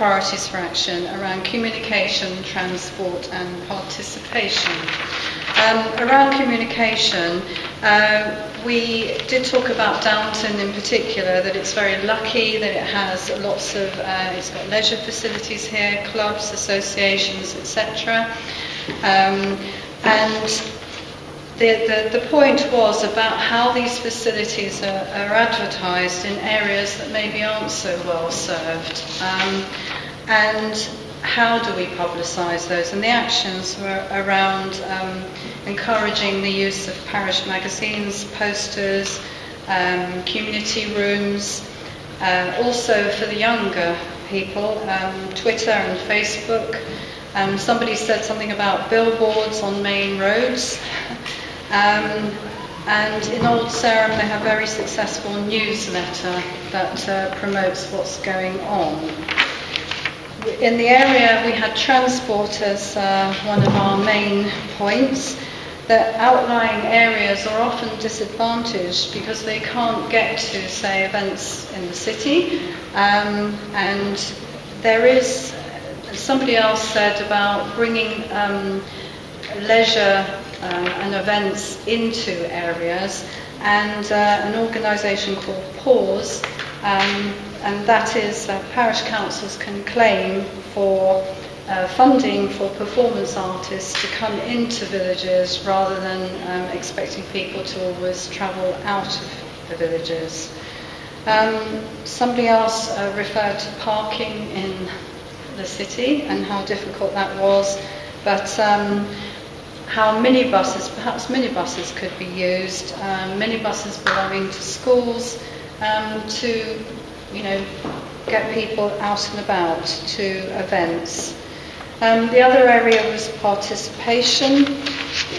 priorities for action around communication, transport and participation. Around communication, we did talk about Downton in particular, that it's very lucky that it has lots of, it's got leisure facilities here, clubs, associations, etc. And the point was about how these facilities are advertised in areas that maybe aren't so well served. And how do we publicise those? And the actions were around encouraging the use of parish magazines, posters, community rooms, also for the younger people, Twitter and Facebook. Somebody said something about billboards on main roads. And in Old Sarum they have a very successful newsletter that promotes what's going on. In the area we had transport as one of our main points. That outlying areas are often disadvantaged because they can't get to, say, events in the city. And there is, somebody else said about bringing leisure and events into areas, and an organisation called Pause, and that is parish councils can claim for funding for performance artists to come into villages rather than expecting people to always travel out of the villages. Somebody else referred to parking in the city and how difficult that was, but how perhaps minibuses could be used, minibuses belonging to schools, to, get people out and about to events. The other area was participation,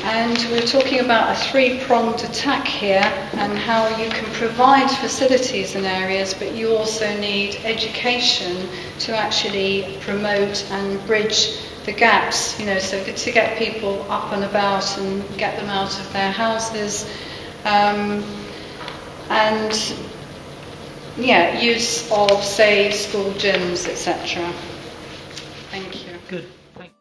and we're talking about a three-pronged attack here and how you can provide facilities in areas, but you also need education to actually promote and bridge the gaps, so to get people up and about and get them out of their houses, and use of, say, school gyms, etc. Thank you. Good. Thank you.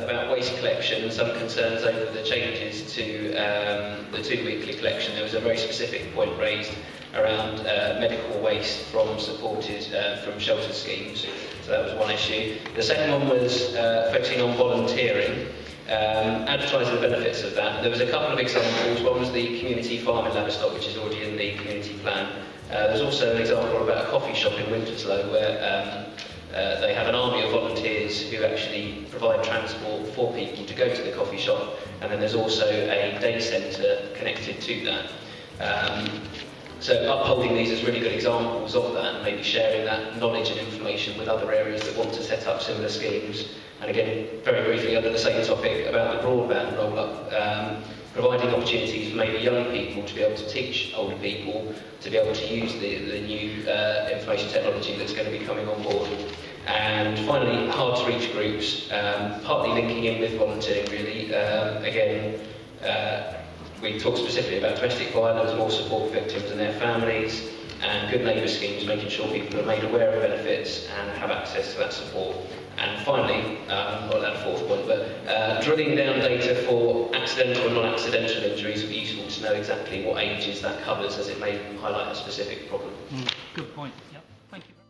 About waste collection and some concerns over the changes to the two-weekly collection. There was a very specific point raised around medical waste from supported from shelter schemes, so that was one issue. The second one was focusing on volunteering, advertising the benefits of that. There was a couple of examples. One was the community farm in Laverstock, which is already in the community plan. There's also an example about a coffee shop in Winterslow where they have an army of volunteers who actually provide transport for people to go to the coffee shop, and then there's also a day centre connected to that. So upholding these as really good examples of that, and maybe sharing that knowledge and information with other areas that want to set up similar schemes. And again, very briefly under the same topic about the broadband roll-up, providing opportunities for maybe young people to be able to teach older people to be able to use the new information technology that's going to be coming on board. And finally, hard to reach groups, partly linking in with volunteering really. Again, we talked specifically about domestic violence, more support for victims and their families, and good neighbour schemes, making sure people are made aware of benefits and have access to that support. And finally, not that fourth point, but drilling down data for accidental and non-accidental injuries would be useful to know exactly what ages that covers, as it may highlight a specific problem. Good point. Yep. Thank you.